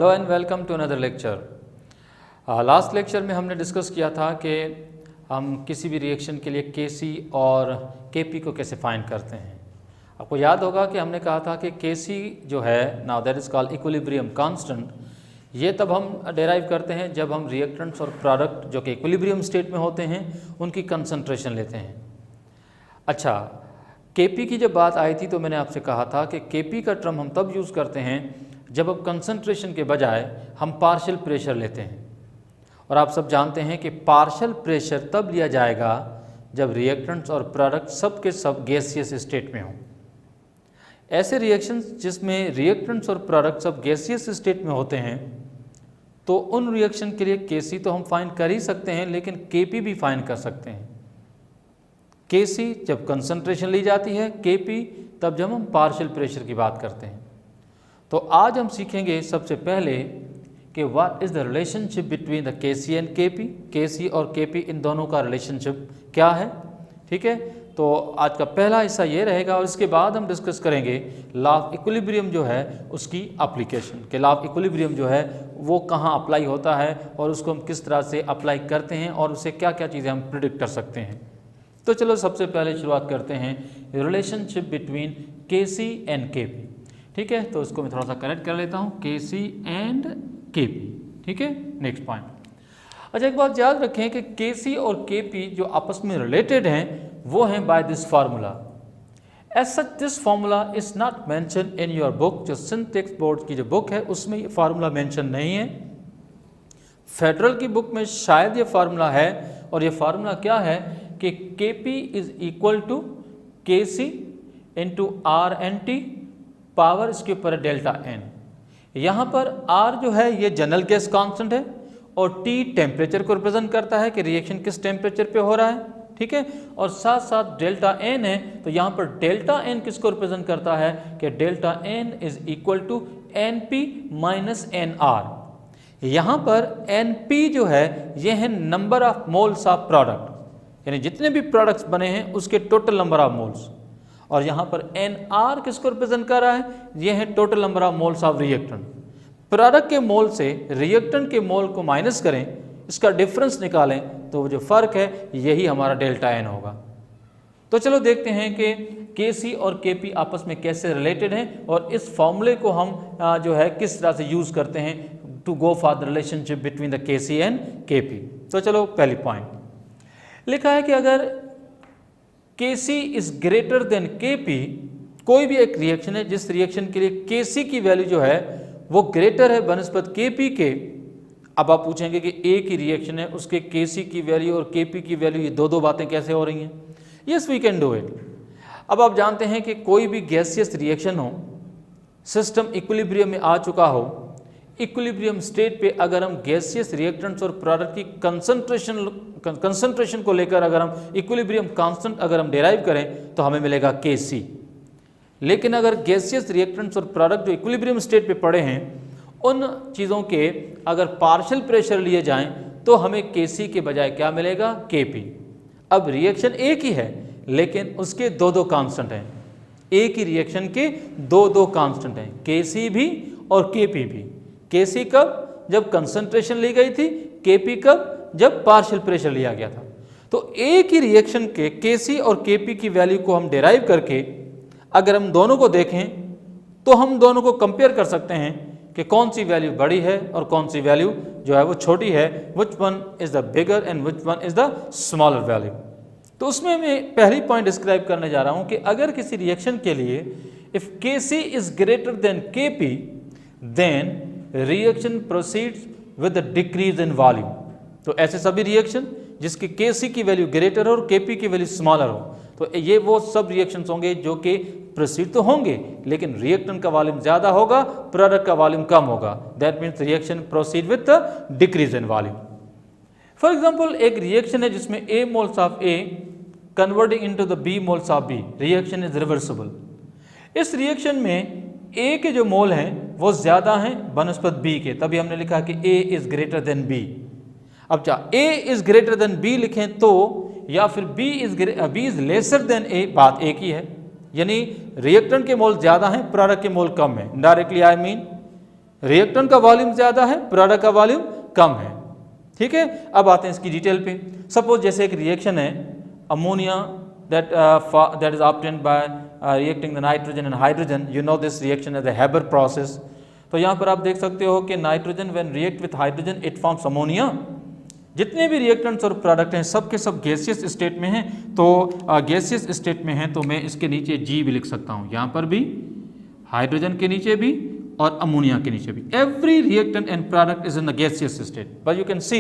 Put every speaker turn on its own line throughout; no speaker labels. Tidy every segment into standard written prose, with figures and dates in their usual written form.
Hello and welcome to another lecture. Last lecture में हमने discuss किया था कि हम किसी भी रिएक्शन के लिए Kc और Kp को कैसे फाइंड करते हैं। आपको याद होगा कि हमने कहा था कि Kc जो है now that is called equilibrium constant. ये तब हम डेराइव करते हैं जब हम रिएक्टेंट्स और प्रोडक्ट जो कि इक्विलिब्रियम स्टेट में होते हैं उनकी कंसंट्रेशन लेते हैं। अच्छा, Kp की जब बात आई थी तो मैंने आपसे कहा था कि Kp का टर्म हम तब यूज़ करते हैं जब अब कंसंट्रेशन के बजाय हम पार्शियल प्रेशर लेते हैं। और आप सब जानते हैं कि पार्शियल प्रेशर तब लिया जाएगा जब रिएक्टेंट्स और प्रोडक्ट सब के सब गैसियस स्टेट में हों। ऐसे रिएक्शंस जिसमें रिएक्टेंट्स और प्रोडक्ट सब गैसियस स्टेट में होते हैं तो उन रिएक्शन के लिए Kc तो हम फाइंड कर ही सकते हैं, लेकिन Kp भी फाइंड कर सकते हैं। Kc जब कंसंट्रेशन ली जाती है, Kp तब जब हम पार्शियल प्रेशर की बात करते हैं। तो आज हम सीखेंगे सबसे पहले कि what is the relationship between the Kc and Kp। Kc और Kp इन दोनों का रिलेशनशिप क्या है, ठीक है। तो आज का पहला हिस्सा ये रहेगा और इसके बाद हम डिस्कस करेंगे लॉ ऑफ इक्विलिब्रियम जो है उसकी एप्लीकेशन, कि लॉ ऑफ इक्विलिब्रियम जो है वो कहाँ अप्लाई होता है और उसको हम किस तरह से अप्लाई करते हैं और उससे क्या क्या चीज़ें हम प्रिडिक्ट कर सकते हैं। तो चलो सबसे पहले शुरुआत करते हैं relationship between Kc and Kp, ठीक है। तो इसको मैं थोड़ा सा करेक्ट कर लेता हूँ, Kc एंड Kp, ठीक है। Next point. अच्छा, एक बात याद रखें कि Kc और Kp जो आपस में रिलेटेड हैं वो हैं by this formula. As such this formula is not mention in your book. जो सिंथेटिक्स बोर्ड की जो बुक है उसमें ये फार्मूला मेंशन नहीं है। फेडरल की बुक में शायद ये फार्मूला है और ये फार्मूला क्या है कि Kp is equal to Kc into R N T power इसके ऊपर डेल्टा एन। यहाँ पर R जो है ये जनरल गैस कांस्टेंट है और T टेम्परेचर को रिप्रेजेंट करता है कि रिएक्शन किस टेम्परेचर पे हो रहा है, ठीक है। और साथ साथ डेल्टा N है, तो यहाँ पर डेल्टा N किसको रिप्रेजेंट करता है कि delta N is equal to NP minus NR। यहाँ पर NP जो है ये है number of moles of product, यानी जितने भी प्रोडक्ट्स बने हैं उसके टोटल नंबर ऑफ मोल्स। और यहाँ पर NR किसको रिप्रेजेंट कर रहा है, ये है total number of moles of reactant. Product के मोल से रिएक्टेंट के मोल को माइनस करें, इसका डिफरेंस निकालें तो जो फ़र्क है यही हमारा डेल्टा N होगा। तो चलो देखते हैं कि Kc और Kp आपस में कैसे रिलेटेड हैं और इस फॉर्मूले को हम जो है किस तरह से यूज़ करते हैं to go for the relationship between the Kc and Kp। तो चलो पहली पॉइंट लिखा है कि अगर Kc is greater than Kp, कोई भी एक रिएक्शन है जिस रिएक्शन के लिए Kc की वैल्यू जो है वो ग्रेटर है बनस्पत Kp के। अब आप पूछेंगे कि A की रिएक्शन है उसके Kc की वैल्यू और Kp की वैल्यू, ये दो बातें कैसे हो रही हैं। Yes we can do it. अब आप जानते हैं कि कोई भी गैसियस रिएक्शन हो, सिस्टम इक्विलिब्रियम में आ चुका हो, इक्विलिब्रियम स्टेट पे अगर हम गैसियस रिएक्टेंट्स और प्रोडक्ट की कंसंट्रेशन को लेकर अगर हम इक्विलिब्रियम कांस्टेंट अगर हम डेराइव करें तो हमें मिलेगा Kc। लेकिन अगर गैसियस रिएक्टेंट्स और प्रोडक्ट जो इक्विलिब्रियम स्टेट पे पड़े हैं उन चीज़ों के अगर पार्शियल प्रेशर लिए जाएं तो हमें Kc के बजाय क्या मिलेगा, Kp। अब रिएक्शन एक ही है लेकिन उसके दो कांस्टेंट हैं। एक ही रिएक्शन के दो कांस्टेंट हैं, Kc भी और Kp भी। Kc कब, जब कंसंट्रेशन ली गई थी, Kp कब, जब पार्शियल प्रेशर लिया गया था। तो एक ही रिएक्शन के Kc और Kp की वैल्यू को हम डिराइव करके अगर हम दोनों को देखें तो हम दोनों को कंपेयर कर सकते हैं कि कौन सी वैल्यू बड़ी है और कौन सी वैल्यू जो है वो छोटी है, which one is the bigger and which one is the smaller value. तो उसमें मैं पहली पॉइंट डिस्क्राइब करने जा रहा हूँ कि अगर किसी रिएक्शन के लिए if Kc is greater than Kp then reaction proceeds with the decrease in volume. तो ऐसे सभी रिएक्शन जिसकी Kc की वैल्यू ग्रेटर हो और Kp की वैल्यू स्मॉलर हो, तो ये वो सब रिएक्शंस होंगे जो कि प्रोसीड तो होंगे लेकिन रिएक्टेंट का वॉल्यूम ज़्यादा होगा, प्रोडक्ट का वॉल्यूम कम होगा। That means reaction proceed with the decrease in volume. For example एक रिएक्शन है जिसमें A moles of A converting into the B moles of B, reaction is reversible. इस रिएक्शन में A के जो मोल हैं वो ज़्यादा हैं बनस्पत B के, तभी हमने लिखा कि A is greater then B। अब क्या A is greater then B लिखें तो या फिर B is lesser than A, बात एक ही है। यानी रिएक्टेंट के मोल ज़्यादा हैं, प्रोडक्ट के मोल कम है। डायरेक्टली आई मीन रिएक्टेंट का वॉल्यूम ज़्यादा है, प्रोडक्ट का वॉल्यूम कम है। ठीक है, अब आते हैं इसकी डिटेल पे। सपोज जैसे एक रिएक्शन है ammonia that is obtained by reacting the nitrogen and hydrogen. You know this reaction as the Haber process. तो यहाँ पर आप देख सकते हो कि nitrogen when react with hydrogen it forms ammonia. जितने भी रिएक्टेंट्स और प्रोडक्ट हैं सब के सब गैसियस स्टेट में हैं, तो गैसियस स्टेट में हैं तो मैं इसके नीचे G भी लिख सकता हूँ, यहाँ पर भी, हाइड्रोजन के नीचे भी और अमोनिया के नीचे भी। Every reactant and product is in the gaseous state, but you can सी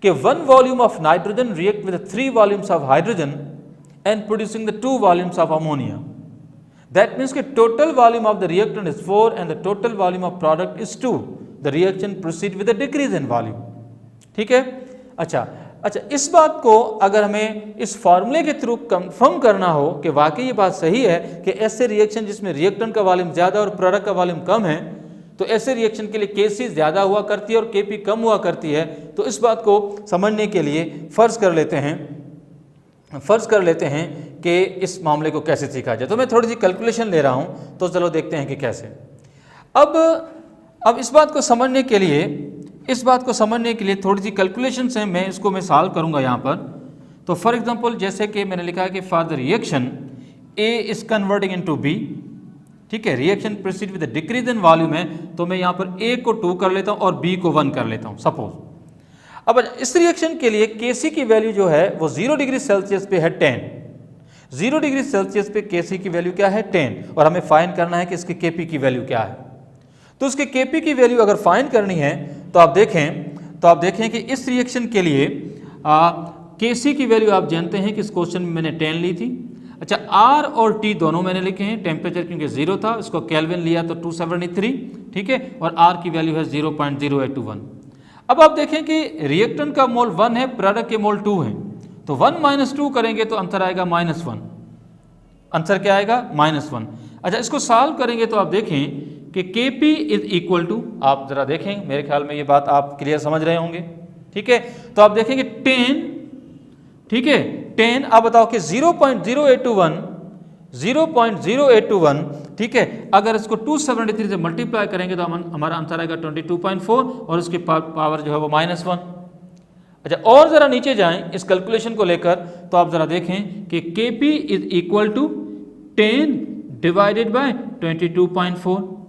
कि 1 volume of nitrogen react with 3 volumes of hydrogen and producing the 2 volumes of ammonia. That means कि total volume of the reactant is 4 and the total volume of product is 2. The reaction proceed with a decrease in volume. ठीक है, अच्छा, इस बात को अगर हमें इस फॉर्मूले के थ्रू कंफर्म करना हो कि वाकई ये बात सही है कि ऐसे रिएक्शन जिसमें रिएक्टेंट का वॉल्यूम ज़्यादा और प्रोडक्ट का वॉल्यूम कम है, तो ऐसे रिएक्शन के लिए Kc ज़्यादा हुआ करती है और Kp कम हुआ करती है, तो इस बात को समझने के लिए फ़र्ज़ कर लेते हैं कि इस मामले को कैसे सीखा जाए। तो मैं थोड़ी सी कैलकुलेशन ले रहा हूं, तो चलो देखते हैं कि कैसे। अब इस बात को समझने के लिए थोड़ी सी कैलकुलेशन से मैं सॉल्व करूंगा यहाँ पर। तो फॉर एग्जांपल जैसे कि मैंने लिखा है कि for the reaction A is converting into B, ठीक है, reaction proceed with decrease in volume है, तो मैं यहाँ पर A को 2 कर लेता हूँ और B को 1 कर लेता हूँ सपोज। अब इस रिएक्शन के लिए Kc की वैल्यू जो है वो 0 डिग्री सेल्सियस पे है 10। 0 डिग्री सेल्सियस पे Kc की वैल्यू क्या है 10, और हमें फाइंड करना है कि इसके Kp की वैल्यू क्या है। तो उसके Kp की वैल्यू अगर फाइंड करनी है तो आप देखें कि इस रिएक्शन के लिए Kc की वैल्यू आप जानते हैं कि इस क्वेश्चन में मैंने 10 ली थी। अच्छा, R और T दोनों मैंने लिखे हैं, टेम्परेचर क्योंकि 0 था इसको केल्विन लिया तो 273, ठीक है, और R की वैल्यू है 0.0821। अब आप देखें कि रिएक्टेंट का मोल 1 है, प्रोडक्ट के मोल 2 है, तो 1 - 2 करेंगे तो आंसर आएगा -1। आंसर क्या आएगा? -1। अच्छा, इसको सॉल्व करेंगे तो आप देखें कि Kp इज इक्वल टू, आप जरा देखें, मेरे ख्याल में ये बात आप क्लियर समझ रहे होंगे, ठीक है। तो आप देखेंगे 10, ठीक है, 10, आप बताओ कि 0.0821, ठीक है, अगर इसको 273 से मल्टीप्लाई करेंगे तो हमारा आंसर आएगा 22.4 और इसकी पावर जो है वो -1। अच्छा, और ज़रा नीचे जाएं इस कैलकुलेशन को लेकर, तो आप ज़रा देखें कि Kp is equal to 10 divided by 22.4।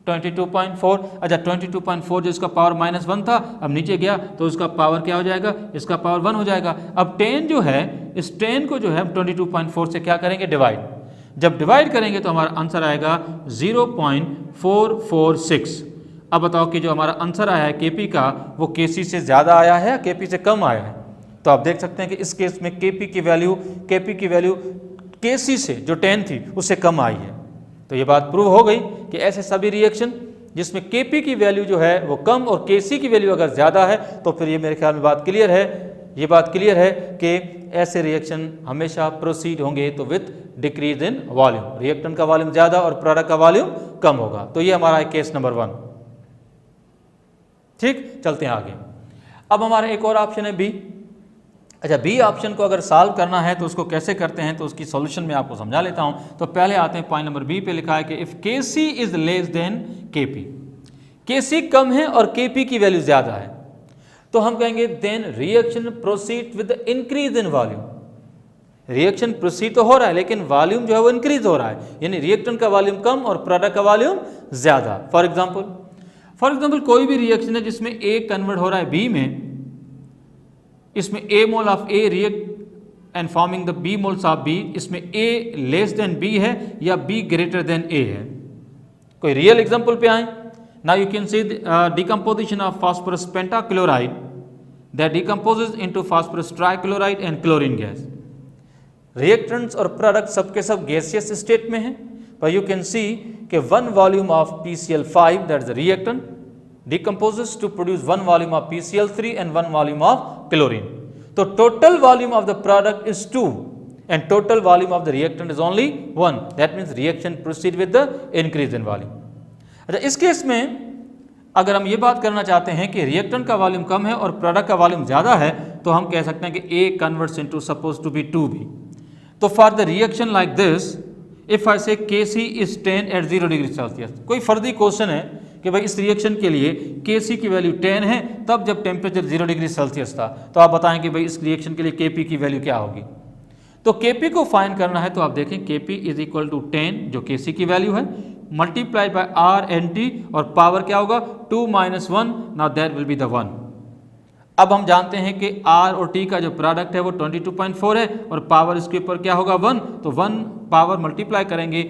अच्छा, 22.4 जो इसका पावर -1 था, अब नीचे गया तो इसका पावर क्या हो जाएगा? इसका पावर 1 हो जाएगा। अब 10 जो है, इस 10 को जो है 22.4 से क्या करेंगे? डिवाइड। जब डिवाइड करेंगे तो हमारा आंसर आएगा 0.446। अब बताओ कि जो हमारा आंसर आया है Kp का, वो Kc से ज़्यादा आया है या Kp से कम आया है? तो आप देख सकते हैं कि इस केस में Kp की वैल्यू Kc से जो 10 थी उससे कम आई है। तो ये बात प्रूव हो गई कि ऐसे सभी रिएक्शन जिसमें Kp की वैल्यू जो है वो कम और Kc की वैल्यू अगर ज़्यादा है, तो फिर ये मेरे ख्याल में बात क्लियर है कि ऐसे रिएक्शन हमेशा प्रोसीड होंगे तो with decrease in volume, reactant का वॉल्यूम ज़्यादा और प्रोडक्ट का वॉल्यूम कम होगा। तो ये हमारा है केस नंबर 1। ठीक, चलते हैं आगे। अब हमारा एक और ऑप्शन है बी। अच्छा, बी ऑप्शन को अगर सॉल्व करना है तो उसको कैसे करते हैं, तो उसकी सॉल्यूशन में आपको समझा लेता हूं। तो पहले आते हैं पॉइंट नंबर बी पे, लिखा है कि if Kc is less than Kp, Kc कम है और Kp की वैल्यू ज्यादा है, तो हम कहेंगे then reaction proceed with increase in volume. Reaction proceed तो हो रहा है लेकिन वॉल्यूम जो है वो इंक्रीज हो रहा है, यानी रिएक्टेंट का वॉल्यूम कम और प्रोडक्ट का वॉल्यूम ज्यादा। फॉर एग्जाम्पल कोई भी रिएक्शन है जिसमें A कन्वर्ट हो रहा है B में, इसमें A mole of A react and forming the B moles of B, इसमें A लेस देन B है या B ग्रेटर देन A है। कोई रियल एग्जांपल पे आए। Now you can C decomposition of phosphorus pentachloride that decomposes into phosphorus trichloride and chlorine gas. Reactants और product सबके सब गैसियस स्टेट में है, पर यू कैन सी कि 1 volume of PCl5 that is the reactant decomposes to produce 1 volume of PCl3 and 1 volume of chlorine. So total volume of the product is 2 and total volume of the reactant is only 1. That means reaction proceed with the increase in volume. अच्छा, इस case में अगर हम ये बात करना चाहते हैं कि रिएक्टेंट का वॉल्यूम कम है और प्रोडक्ट का वॉल्यूम ज़्यादा है, तो हम कह सकते हैं कि A converts into supposed to be 2B. तो for the reaction like this, if I say Kc is 10 at 0 degree Celsius, कोई फर्जी क्वेश्चन है कि भाई इस रिएक्शन के लिए Kc की वैल्यू 10 है तब जब टेम्परेचर 0 डिग्री सेल्सियस था, तो आप बताएं कि भाई इस रिएक्शन के लिए Kp की वैल्यू क्या होगी। तो Kp को फाइंड करना है तो आप देखें Kp इज इक्वल टू 10 जो Kc की वैल्यू है मल्टीप्लाइड बाय R/T और पावर क्या होगा 2 - 1, now that will be the 1। अब हम जानते हैं कि R और T का जो प्रोडक्ट है वो 22.4 है और पावर इसके ऊपर क्या होगा 1, तो 1 पावर मल्टीप्लाई करेंगे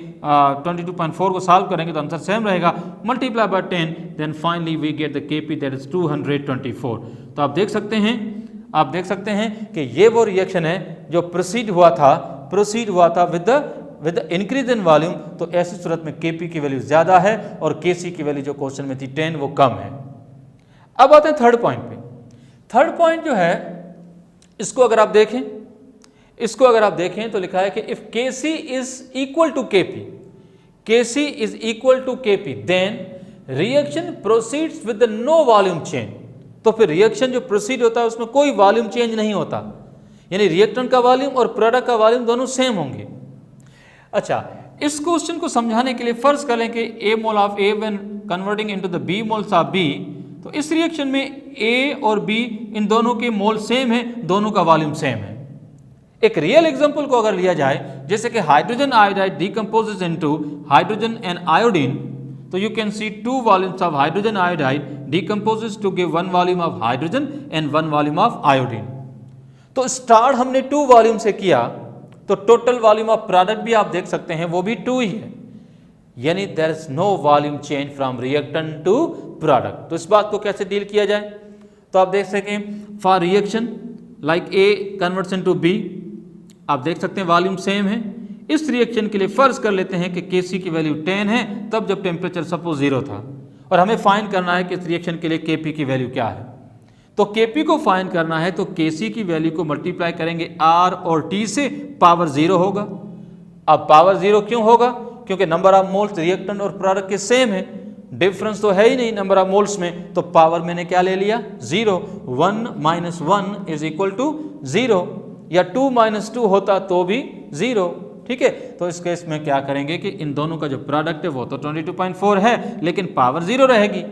22.4 को सॉल्व करेंगे तो आंसर सेम रहेगा, multiply by 10 then finally we get the Kp that is 224। तो आप देख सकते हैं कि ये वो रिएक्शन है जो प्रोसीड हुआ था with the increase in volume. तो ऐसी सूरत में Kp की वैल्यू ज़्यादा है और Kc की वैल्यू जो क्वेश्चन में थी 10 वो कम है। अब आते हैं थर्ड पॉइंट पे। थर्ड पॉइंट जो है इसको अगर आप देखें तो लिखा है कि if Kc is equal to Kp then reaction proceeds with no volume change. तो फिर रिएक्शन जो प्रोसीड होता है उसमें कोई वॉल्यूम चेंज नहीं होता, यानी रिएक्टेंट का वॉल्यूम और प्रोडक्ट का वॉल्यूम दोनों सेम होंगे। अच्छा, इस क्वेश्चन को समझाने के लिए फर्ज कर लें कि A mole of A when converting into the B moles of B, तो इस रिएक्शन में A और B इन दोनों के मोल सेम है, दोनों का वॉल्यूम सेम है। एक रियल एग्जांपल को अगर लिया जाए, जैसे कि hydrogen iodide decomposes into hydrogen and iodine, तो you can see 2 volumes of hydrogen iodide decomposes to give 1 volume of hydrogen and 1 volume of iodine. तो स्टार्ट हमने 2 वॉल्यूम से किया, तो टोटल वॉल्यूम ऑफ प्रोडक्ट भी आप देख सकते हैं वो भी 2 ही है, यानी there is no volume change from reactant to product. तो इस बात को कैसे डील किया जाए, तो आप देख सकें for reaction like A converts into B, आप देख सकते हैं वॉल्यूम सेम है। इस रिएक्शन के लिए फर्ज कर लेते हैं कि Kc की वैल्यू 10 है तब जब टेम्परेचर सपोज 0 था, और हमें फाइंड करना है कि इस रिएक्शन के लिए Kp की वैल्यू क्या है। तो Kp को फाइंड करना है तो Kc की वैल्यू को मल्टीप्लाई करेंगे R और T से, पावर 0 होगा। अब पावर 0 क्यों होगा, क्योंकि नंबर ऑफ मोल्स रिएक्टेंट और प्रोडक्ट के सेम है, डिफरेंस तो है ही नहीं नंबर ऑफ मोल्स में, तो पावर मैंने क्या ले लिया 0। 1 - 1 इज इक्वल टू 0, या 2 - 2 होता तो भी 0। ठीक है, तो इस केस में क्या करेंगे कि इन दोनों का जो प्रोडक्ट है वो तो 22.4 है लेकिन पावर 0 रहेगी।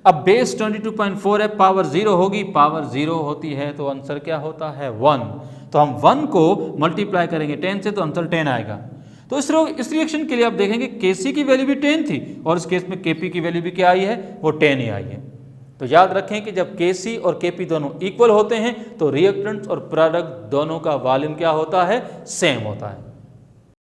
अब बेस 22.4 है, पावर 0 होगी, पावर 0 होती है तो आंसर क्या होता है 1। तो हम 1 को मल्टीप्लाई करेंगे 10 से तो आंसर 10 आएगा। तो इस रिएक्शन के लिए आप देखेंगे Kc की वैल्यू भी 10 थी और इस केस में Kp की वैल्यू भी क्या आई है, वो 10 ही आई है। तो याद रखें कि जब Kc और Kp दोनों इक्वल होते हैं तो रिएक्टेंट्स और प्रोडक्ट दोनों का वॉल्यूम क्या होता है, सेम होता है।